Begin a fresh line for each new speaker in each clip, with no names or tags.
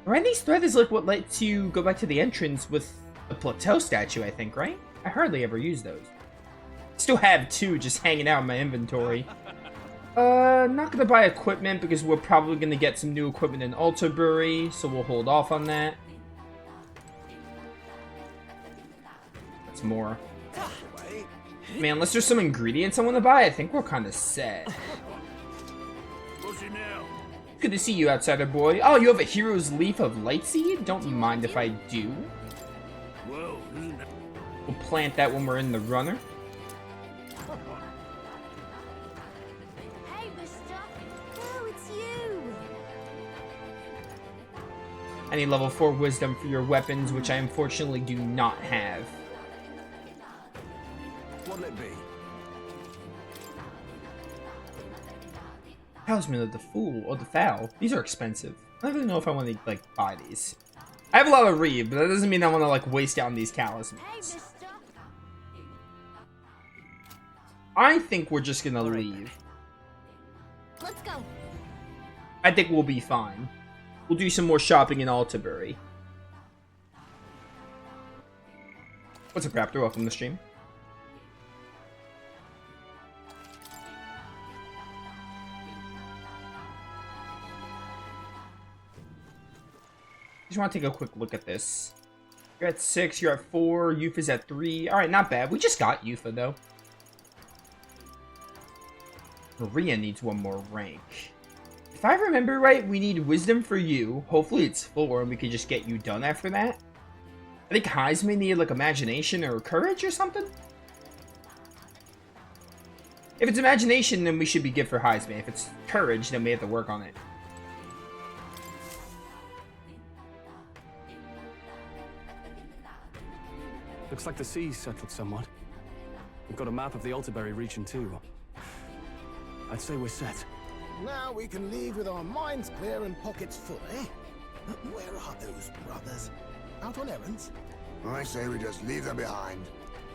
Randy's thread is like what lets you go back to the entrance with the plateau statue, I think, right? I hardly ever use those. Still have two just hanging out in my inventory. Not gonna buy equipment because we're probably gonna get some new equipment in Altabury, so we'll hold off on that. That's more. Man, unless there's some ingredients I want to buy, I think we're kind of set. Good to see you, outsider boy. Oh, you have a hero's leaf of lightseed? Don't mind if I do. We'll plant that when we're in the runner.
Hey, mister. Oh, it's you.
I need level 4 wisdom for your weapons, which I unfortunately do not have.
What'll it be?
Talisman of the Fool or the Foul. These are expensive. I don't really know if I want to like buy these. I have a lot of read, but that doesn't mean I want to like waste out on these talismans.
Hey, mister.
I think we're just gonna leave.
Let's go.
I think we'll be fine. We'll do some more shopping in Altabury. What's up, Raptor? Welcome to the stream. Just want to take a quick look at this. You're at 6, you're at 4, Yufa's at 3. Alright, not bad. We just got Yufa, though. Maria needs one more rank. If I remember right, we need wisdom for you. Hopefully it's 4, and we can just get you done after that. I think Heisman needed, like, imagination or courage or something. If it's imagination, then we should be good for Heisman. If it's courage, then we have to work on it.
Looks like the sea's settled somewhat. We've got a map of the Altabury region too. I'd say we're set.
Now we can leave with our minds clear and pockets full, eh? But where are those brothers? Out on errands?
I say we just leave them behind.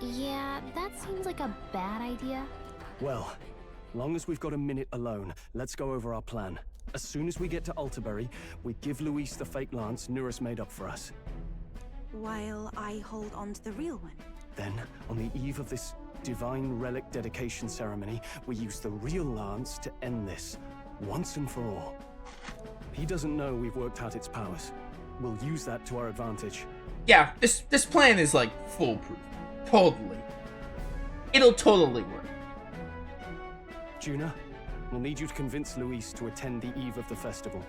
Yeah, that seems like a bad idea.
Well, long as we've got a minute alone, let's go over our plan. As soon as we get to Altabury, we give Luis the fake lance Nuris made up for us.
While I hold on to the real one.
Then, on the eve of this divine relic dedication ceremony, we use the real lance to end this, once and for all. He doesn't know we've worked out its powers. We'll use that to our advantage.
Yeah, this plan is, like, foolproof. Totally. It'll totally work.
Juna, we'll need you to convince Luis to attend the eve of the festival.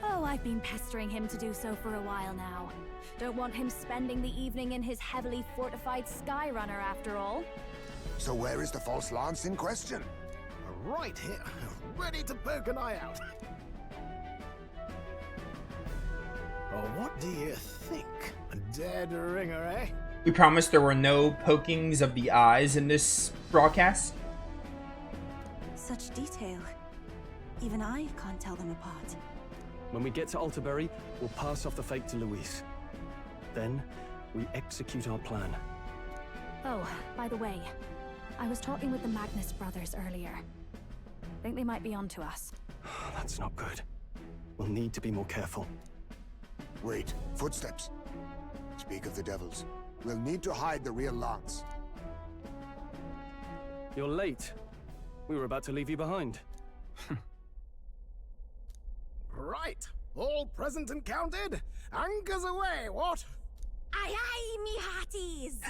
Oh, I've been pestering him to do so for a while now. Don't want him spending the evening in his heavily fortified Skyrunner after all.
So where is the false lance in question?
Right here, ready to poke an eye out. Oh, what do you think? A dead ringer, eh?
We promised there were no pokings of the eyes in this broadcast.
Such detail. Even I can't tell them apart.
When we get to Altabury, we'll pass off the fake to Luis. Then, we execute our plan.
Oh, by the way, I was talking with the Magnus brothers earlier. Think they might be onto us.
That's not good. We'll need to be more careful.
Wait, footsteps. Speak of the devils. We'll need to hide the real lance.
You're late. We were about to leave you behind.
Right, all present and counted? Anchors away, what?
Aye aye, me hearties!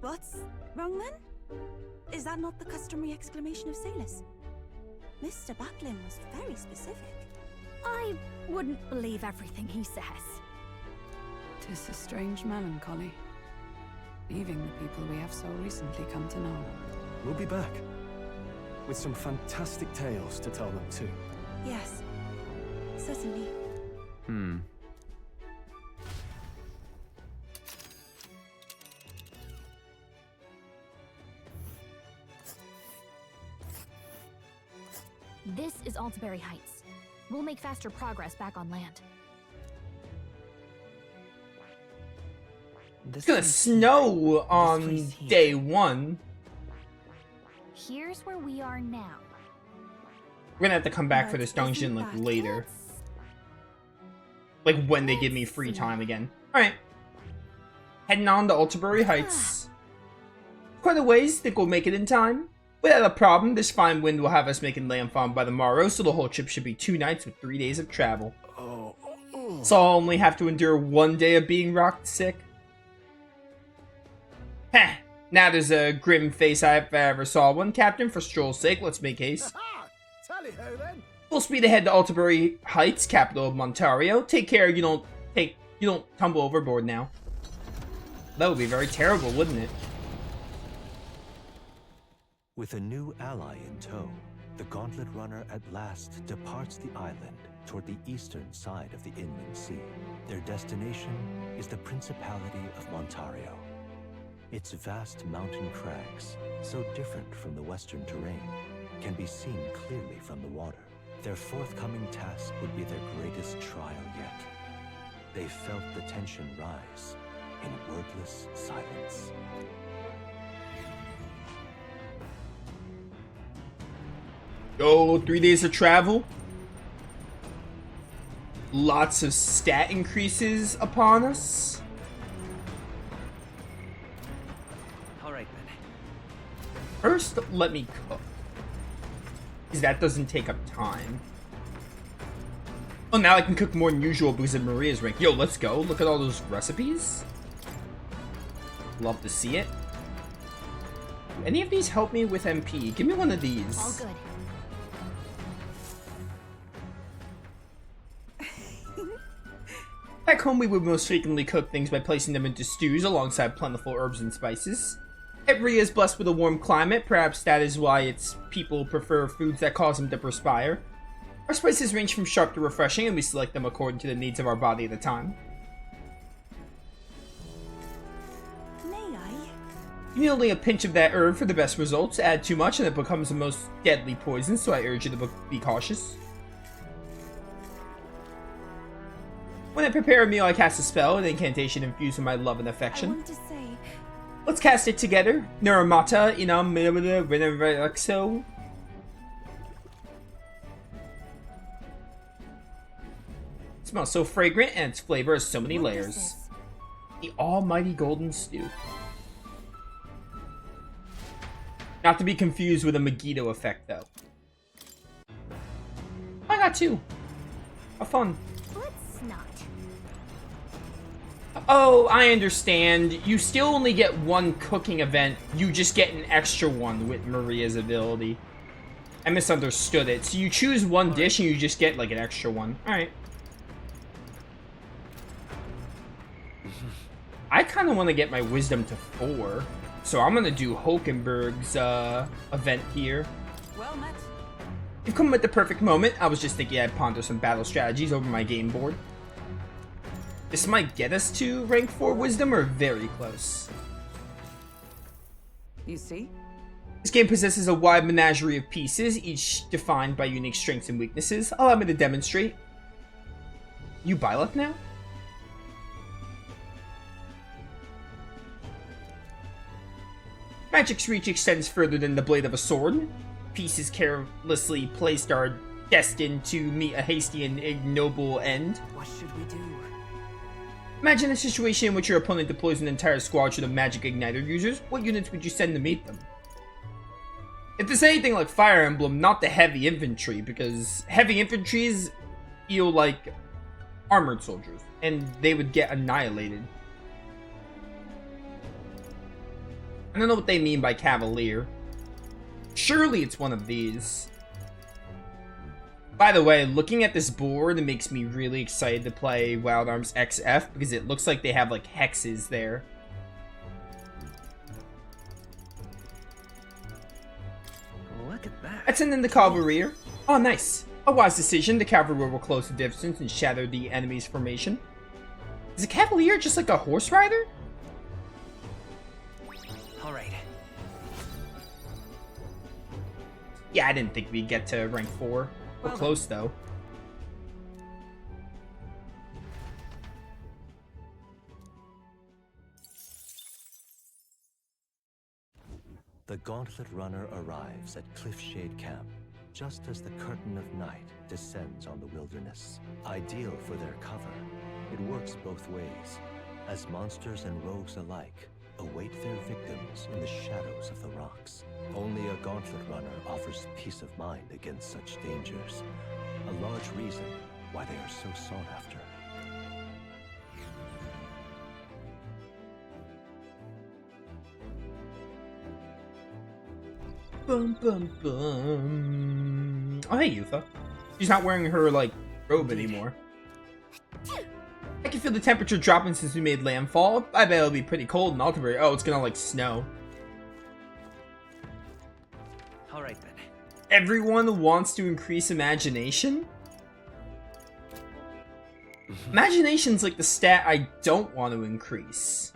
What's wrong then? Is that not the customary exclamation of sailors? Mr. Buckland was very specific.
I wouldn't believe everything he says.
'Tis a strange melancholy, leaving the people we have so recently come to know.
We'll be back. With some fantastic tales to tell them too.
Yes, certainly.
This is Altabury Heights. We'll make faster progress back on land.
It's gonna snow on day 1.
Here's where we are now.
We're gonna have to come back for this dungeon, like, later. Like, when they give me free time again. Alright. Heading on to Altabury Heights. Quite a ways, think we'll make it in time. Without a problem, this fine wind will have us making landfall by the morrow, so the whole trip should be 2 nights with 3 days of travel. So I'll only have to endure 1 day of being rocked sick. Heh, now there's a grim face if I ever saw one. Captain, for stroll's sake, let's make haste.
Tally-ho then.
Full speed ahead to Altabury Heights, capital of Ontario. Take care you don't tumble overboard now. That would be very terrible, wouldn't it?
With a new ally in tow, the Gauntlet Runner at last departs the island toward the eastern side of the inland sea. Their destination is the Principality of Ontario. Its vast mountain crags, so different from the western terrain, can be seen clearly from the water. Their forthcoming task would be their greatest trial yet. They felt the tension rise in wordless silence.
Yo, 3 days of travel. Lots of stat increases upon us.
Alright then.
First, let me cook. Because that doesn't take up time. Oh, now I can cook more than usual because of Maria's rank. Yo, let's go. Look at all those recipes. Love to see it. Do any of these help me with MP? Give me one of these.
All good.
Back home, we would most frequently cook things by placing them into stews alongside plentiful herbs and spices. Ria is blessed with a warm climate, perhaps that is why its people prefer foods that cause them to perspire. Our spices range from sharp to refreshing, and we select them according to the needs of our body at the time.
May I?
You need only a pinch of that herb for the best results. Add too much and it becomes the most deadly poison, so I urge you to be cautious. When I prepare a meal, I cast a spell, an incantation infused with my love and
I
affection.
want to say,
Let's cast it together. Nuramata inam Novaexplosion. It smells so fragrant, and its flavor has so many
what is
layers.
this?
The almighty golden stew. Not to be confused with a Megiddo effect, though. I got 2. How fun.
Let's not.
Oh, I understand. You still only get 1 cooking event. You just get an extra one with Maria's ability. I misunderstood it. So you choose 1 dish and you just get like an extra one. Alright. I kind of want to get my wisdom to 4. So I'm going to do Hulkenberg's event here.
Well met.
You've come at the perfect moment. I was just thinking I'd ponder some battle strategies over my game board. This might get us to rank 4 wisdom or very close.
You see?
This game possesses a wide menagerie of pieces, each defined by unique strengths and weaknesses. Allow me to demonstrate. You Byleth now? Magic's reach extends further than the blade of a sword. Pieces carelessly placed are destined to meet a hasty and ignoble end.
What should we do?
Imagine a situation in which your opponent deploys an entire squadron of magic igniter users. What units would you send to meet them? If there's anything like Fire Emblem, not the heavy infantry, because heavy infantries feel like armored soldiers, and they would get annihilated. I don't know what they mean by cavalier. Surely it's one of these. By the way, looking at this board makes me really excited to play Wild Arms XF because it looks like they have like hexes there.
Look at that.
Let's send in the cavalry. Oh, nice. A wise decision. The cavalry will close the distance and shatter the enemy's formation. Is a cavalier just like a horse rider?
Alright.
Yeah, I didn't think we'd get to rank 4. We're close, though.
The Gauntlet Runner arrives at Cliffshade Camp, just as the curtain of night descends on the wilderness. Ideal for their cover, it works both ways, as monsters and rogues alike await their victims in the shadows of the rocks. Only a gauntlet runner offers peace of mind against such dangers, a large reason why they are so sought after.
Bum, bum, bum. Oh, hey, Yufa. She's not wearing her, like, robe anymore. I can feel the temperature dropping since we made landfall. I bet it'll be pretty cold in Altabury. Oh, it's gonna, like, snow.
Alright then.
Everyone wants to increase imagination? Imagination's like the stat I don't want to increase.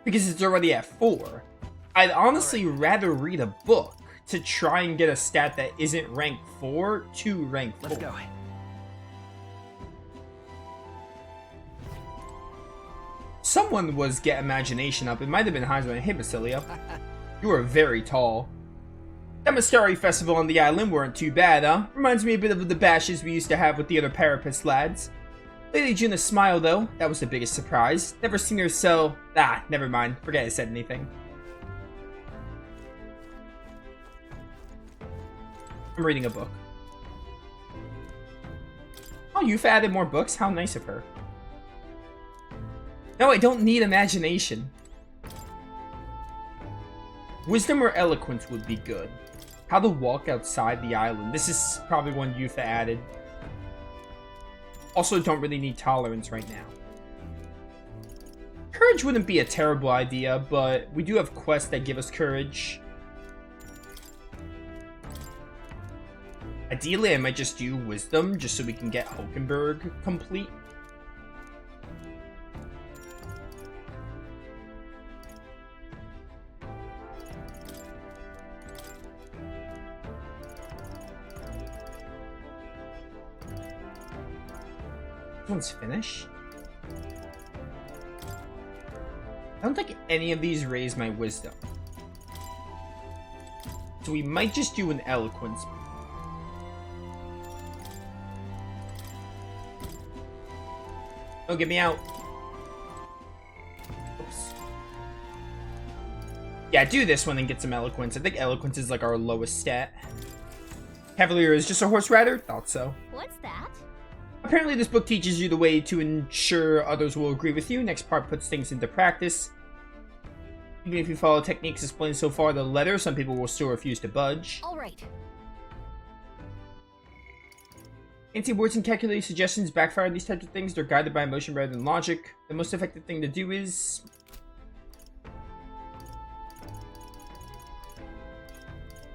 Because it's already at 4. I'd honestly rather read a book to try and get a stat that isn't rank 4 to rank 4.
Let's go.
Someone was get imagination up. It might have been Heisman. Hey, Basilio. You are very tall. That Mastari festival on the island weren't too bad, huh? Reminds me a bit of the bashes we used to have with the other Parapets lads. Lady Juna's smile, though, that was the biggest surprise. Never seen her so... Ah, never mind. Forget I said anything. I'm reading a book. Oh, you've added more books? How nice of her. No, I don't need imagination. Wisdom or eloquence would be good. How to walk outside the island. This is probably one Yufa added. Also, don't really need tolerance right now. Courage wouldn't be a terrible idea, but we do have quests that give us courage. Ideally, I might just do wisdom, just so we can get Hulkenberg complete. This one's finished. I don't think any of these raise my wisdom. So we might just do an eloquence. Oh, get me out. Oops. Yeah, do this one and get some eloquence. I think eloquence is like our lowest stat. Cavalier is just a horse rider? Thought so.
What's that?
Apparently this book teaches you the way to ensure others will agree with you. Next part puts things into practice. Even if you follow techniques explained so far in the letter, some people will still refuse to budge.
Alright.
Anti-words and calculated suggestions backfire on these types of things. They're guided by emotion rather than logic. The most effective thing to do is...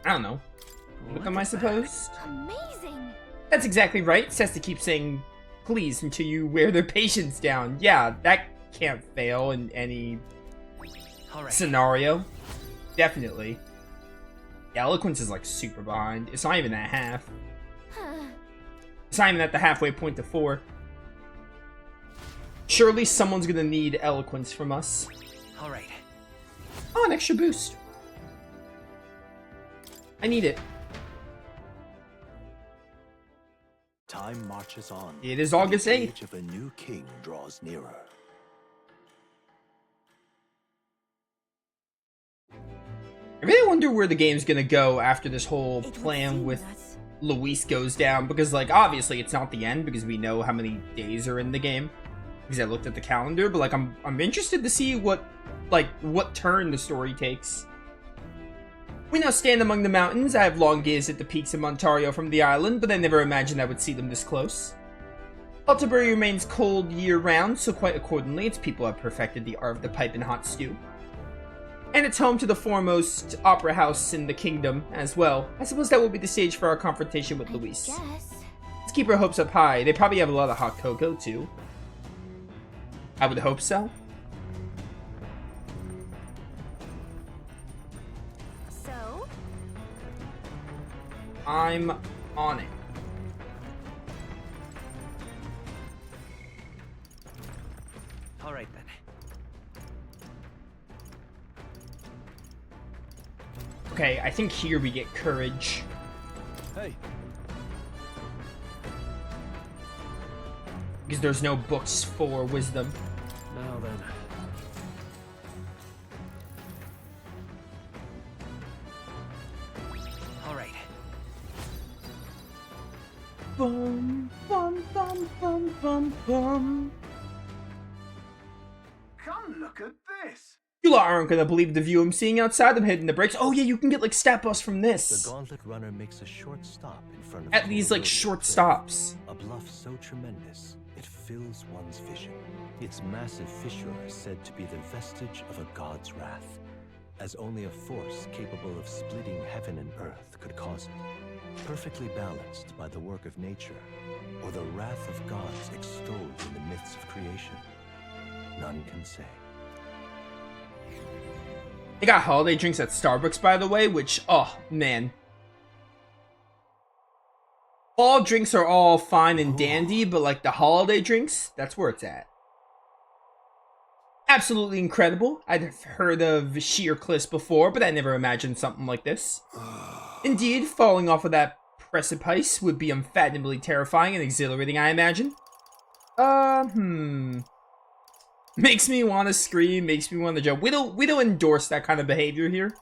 I don't know. Look am I supposed?
Amazing!
That's exactly right. Says to keep saying please until you wear their patience down. Yeah, that can't fail in any scenario. Definitely. Yeah, eloquence is like super behind. It's not even at half. It's not even at the halfway point to 4. Surely someone's gonna need eloquence from us.
Alright.
Oh, an extra boost. I need it.
Time marches on.
It is August 8th.
The age of a new king draws nearer.
I really wonder where the game's gonna go after this whole plan with Luis goes down, because like obviously it's not the end because we know how many days are in the game because I looked at the calendar, but like I'm interested to see what turn the story takes. We now stand among the mountains. I have long gazed at the peaks of Ontario from the island, but I never imagined I would see them this close. Altabury remains cold year-round, so quite accordingly, its people have perfected the art of the pipe and hot stew. And it's home to the foremost opera house in the kingdom as well. I suppose that will be the stage for our confrontation with Luis. Let's keep our hopes up high. They probably have a lot of hot cocoa, too. I would hope so.
So?
I'm on it.
Alright then.
Okay, I think here we get courage.
Hey,
Because there's no books for wisdom.
now then.
All right.
Bum, bum, bum, bum, bum, bum.
Come look at this.
You lot aren't gonna believe the view I'm seeing outside. I'm hitting the brakes. Oh yeah, you can get like stat buffs from
The
this.
Gauntlet Runner makes a short stop in front of
At
the
these like
Novaexplosion
short
cliff.
stops.
A bluff so tremendous, it fills one's vision. Its massive fissure is said to be the vestige of a god's wrath, as only a force capable of splitting heaven and earth could cause it. Perfectly balanced by the work of nature, or the wrath of gods extolled in the myths of creation. None can say.
They got holiday drinks at Starbucks, by the way, which, oh, man. All drinks are all fine and dandy, but like the holiday drinks, that's where it's at. Absolutely incredible. I'd heard of sheer cliffs before, but I never imagined something like this. Indeed, falling off of that precipice would be unfathomably terrifying and exhilarating, I imagine. Makes me want to scream, makes me want to jump. We don't endorse that kind of behavior here.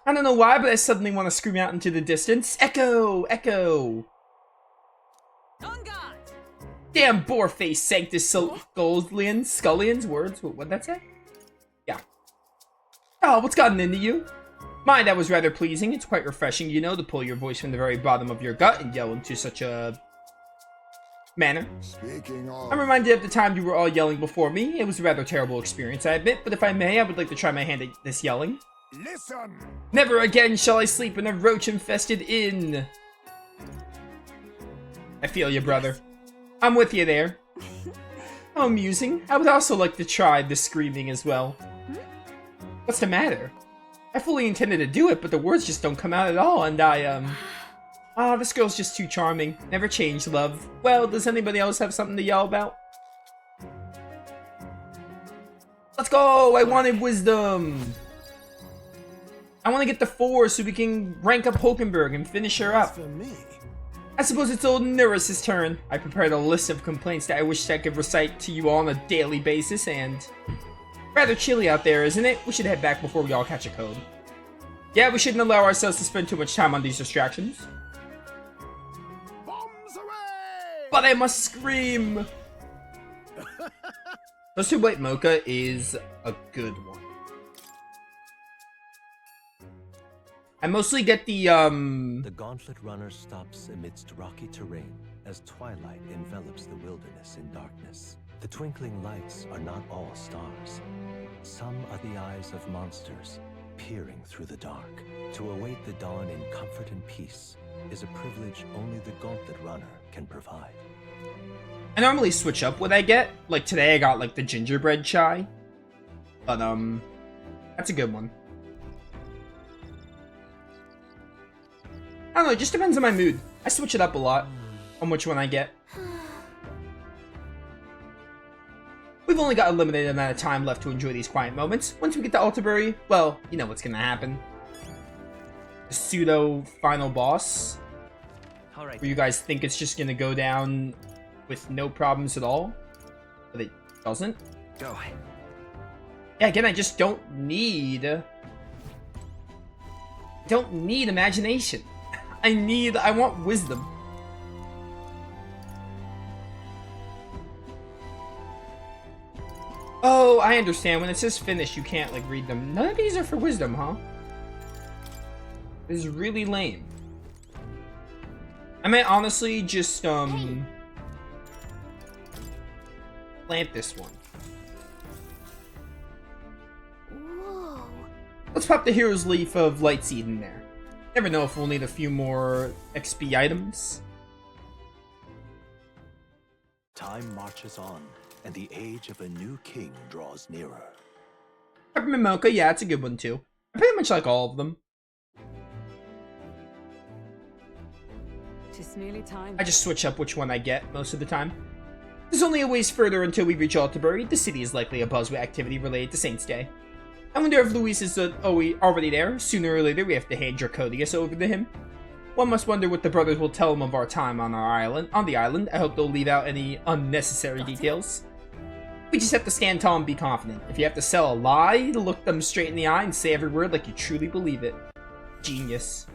I don't know why, but I suddenly want to scream out into the distance. Echo! Echo!
On guard!
Damn boar-face Sanctus Scullions words? What'd that say? Yeah. Oh, what's gotten into you? Mine, that was rather pleasing. It's quite refreshing, you know, to pull your voice from the very bottom of your gut and yell into such a manner.
Speaking of...
I'm reminded of the time you were all yelling before me. It was a rather terrible experience, I admit, but if I may, I would like to try my hand at this yelling.
Listen!
Never again shall I sleep in a roach-infested inn. I feel you, brother. I'm with you there. How amusing. I would also like to try the screaming as well. What's the matter? I fully intended to do it, but the words just don't come out at all, and ah, this girl's just too charming. Never change, love. Well, does anybody else have something to yell about? Let's go! I wanted wisdom! I want to get the 4 so we can rank up Hulkenberg and finish her up.
For me.
I suppose it's old Neris's turn. I prepared a list of complaints that I wish I could recite to you all on a daily basis, and... rather chilly out there, isn't it? We should head back before we all catch a cold. Yeah, we shouldn't allow ourselves to spend too much time on these distractions.
Bombs away!
But I must scream! Toasted White Mocha is a good one. I mostly get the
The Gauntlet Runner stops amidst rocky terrain as twilight envelops the wilderness in darkness. The twinkling lights are not all stars. Some are the eyes of monsters, peering through the dark. To await the dawn in comfort and peace is a privilege only the Gauntlet Runner can provide.
I normally switch up what I get. Like today I got like the gingerbread chai. But that's a good one. I don't know, it just depends on my mood. I switch it up a lot on which one I get. We've only got a limited amount of time left to enjoy these quiet moments. Once we get to Altabury, well, you know what's gonna happen. The pseudo final boss.
All right.
Where you guys think it's just gonna go down with no problems at all. But it doesn't.
Go.
Yeah, again, I just don't need imagination. I want wisdom. Oh, I understand. When it says finish, you can't, like, read them. None of these are for wisdom, huh? This is really lame. I might honestly just, plant this one.
Whoa.
Let's pop the Hero's Leaf of Lightseed in there. Never know if we'll need a few more XP items.
Time marches on, and the age of a new king draws nearer.
Peppermint Mocha, yeah, it's a good one too. I pretty much like all of them.
It's nearly time.
I just switch up which one I get most of the time. There's only a ways further until we reach Altabury. The city is likely abuzz with activity related to Saints' Day. I wonder if Luis is already there. Sooner or later, we have to hand Dracodius over to him. One must wonder what the brothers will tell him of our time on the island. I hope they'll leave out any unnecessary details. We just have to stand tall and be confident. If you have to sell a lie, look them straight in the eye and say every word like you truly believe it. Genius.